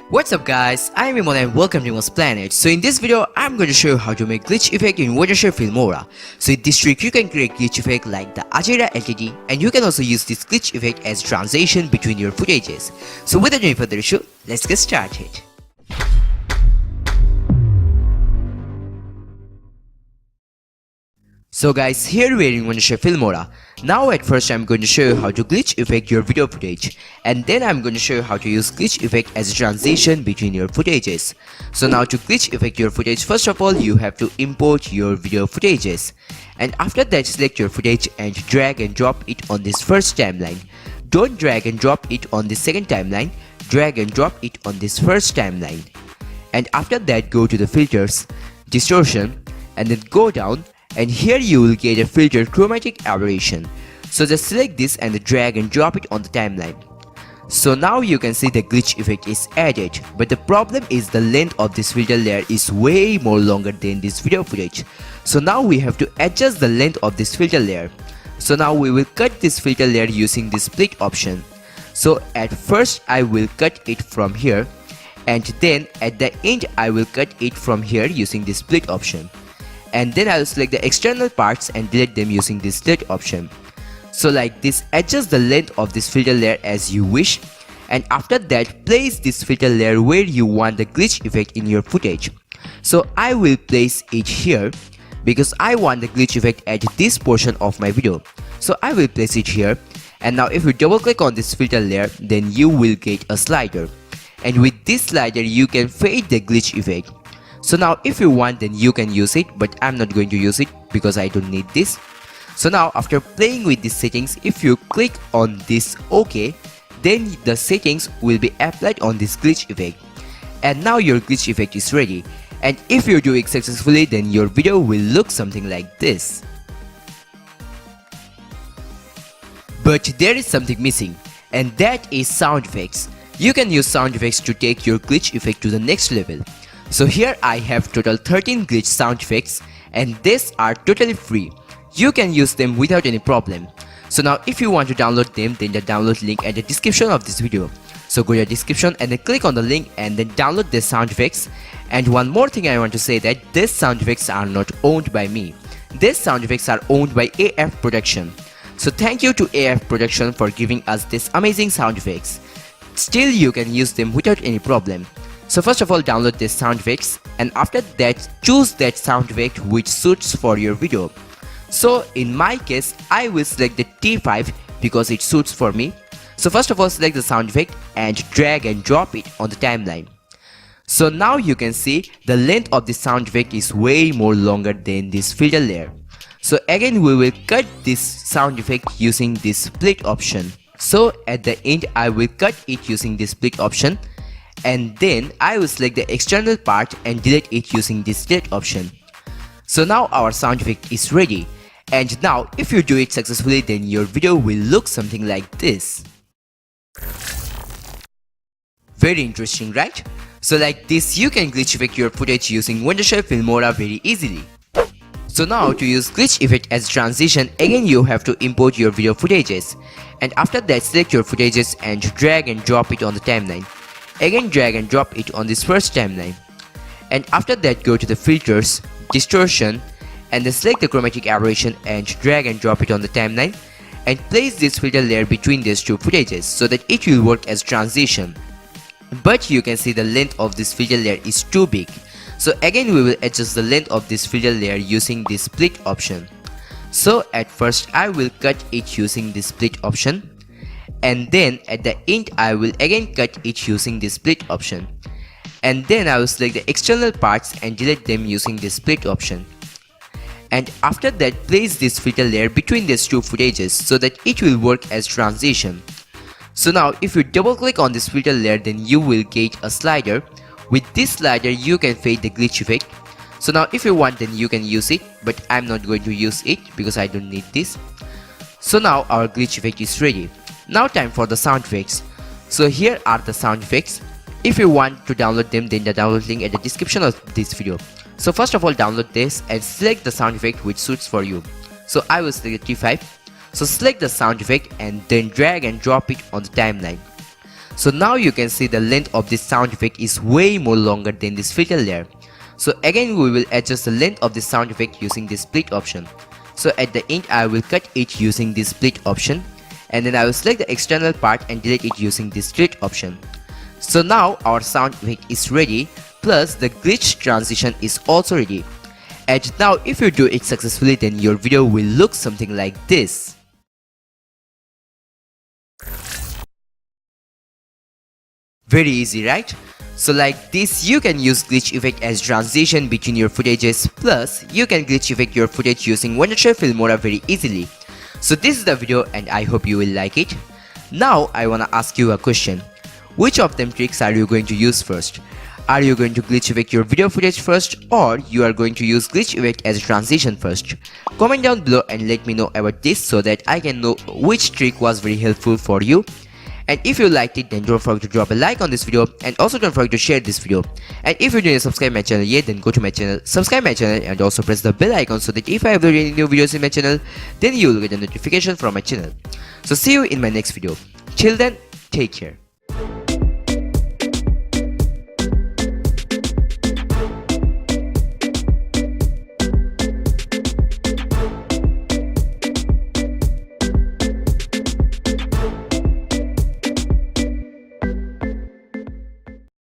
What's up guys, I'm Heron and welcome to Heron's Planet. So in this video, I'm going to show you how to make glitch effect in Wondershare Filmora. So in this trick, you can create glitch effect like the Ajaira LTD, and you can also use this glitch effect as transition between your footages. So without any further ado, let's get started. So guys, here we are in Wondershare Filmora. Now at first I'm going to show you how to glitch effect your video footage, and then I'm going to show you how to use glitch effect as a transition between your footages. So now to glitch effect your footage, first of all you have to import your video footages, and after that select your footage and drag and drop it on this first timeline. Don't drag and drop it on the second timeline, drag and drop it on this first timeline. And after that go to the filters, distortion, and then go down. And here you will get a filtered chromatic aberration. So just select this and drag and drop it on the timeline. So now you can see the glitch effect is added, but the problem is the length of this filter layer is way more longer than this video footage. So now we have to adjust the length of this filter layer. So now we will cut this filter layer using the split option. So at first I will cut it from here, and then at the end I will cut it from here using the split option. And then I will select the external parts and delete them using this delete option. So like this, adjust the length of this filter layer as you wish, and after that place this filter layer where you want the glitch effect in your footage. So I will place it here because I want the glitch effect at this portion of my video. So I will place it here, and now if you double click on this filter layer, then you will get a slider, and with this slider you can fade the glitch effect. So now if you want, then you can use it, but I'm not going to use it because I don't need this. So now after playing with these settings, if you click on this OK, then the settings will be applied on this glitch effect. And now your glitch effect is ready. And if you do it successfully, then your video will look something like this. But there is something missing, and that is sound effects. You can use sound effects to take your glitch effect to the next level. So here I have total 13 glitch sound effects, and these are totally free. You can use them without any problem. So now if you want to download them, then the download link at the description of this video. So go to the description and then click on the link and then download the sound effects. And one more thing I want to say, that these sound effects are not owned by me. These sound effects are owned by AF Production. So thank you to AF Production for giving us these amazing sound effects. Still you can use them without any problem. So first of all, download this sound effects, and after that choose that sound effect which suits for your video. So in my case, I will select the T5 because it suits for me. So first of all, select the sound effect and drag and drop it on the timeline. So now you can see the length of the sound effect is way more longer than this filter layer. So again we will cut this sound effect using this split option. So at the end I will cut it using this split option, and then I will select the external part and delete it using this delete option. So now our sound effect is ready, and now if you do it successfully, then your video will look something like this. Very interesting, right? So like this you can glitch effect your footage using Wondershare Filmora very easily. So now to use glitch effect as transition, again you have to import your video footages, and after that select your footages and drag and drop it on the timeline. Again drag and drop it on this first timeline, and after that go to the filters, distortion, and then select the chromatic aberration and drag and drop it on the timeline, and place this filter layer between these two footages so that it will work as transition. But you can see the length of this filter layer is too big. So again we will adjust the length of this filter layer using this split option. So at first I will cut it using this split option, and then at the end I will again cut it using the split option, and then I will select the external parts and delete them using the split option. And after that place this filter layer between these two footages so that it will work as transition. So now if you double click on this filter layer, then you will get a slider. With this slider you can fade the glitch effect. So now if you want, then you can use it, but I'm not going to use it because I don't need this. So now our glitch effect is ready. Now time for the sound effects. So here are the sound effects. If you want to download them, then the download link at the description of this video. So first of all, download this and select the sound effect which suits for you. So I will select the T5. So select the sound effect and then drag and drop it on the timeline. So now you can see the length of this sound effect is way more longer than this filter layer. So again we will adjust the length of the sound effect using this split option. So at the end I will cut it using this split option, and then I will select the external part and delete it using this split option. So now our sound effect is ready, plus the glitch transition is also ready. And now if you do it successfully, then your video will look something like this. Very easy, right? So like this you can use glitch effect as transition between your footages, plus you can glitch effect your footage using Wondershare Filmora very easily. So this is the video and I hope you will like it. Now I wanna ask you a question. Which of them tricks are you going to use first? Are you going to glitch effect your video footage first, or you are going to use glitch effect as a transition first? Comment down below and let me know about this so that I can know which trick was very helpful for you. And if you liked it, then don't forget to drop a like on this video, and also don't forget to share this video. And if you didn't subscribe my channel yet, then go to my channel, subscribe my channel, and also press the bell icon so that if I upload any new videos in my channel, then you will get a notification from my channel. So see you in my next video. Till then, take care.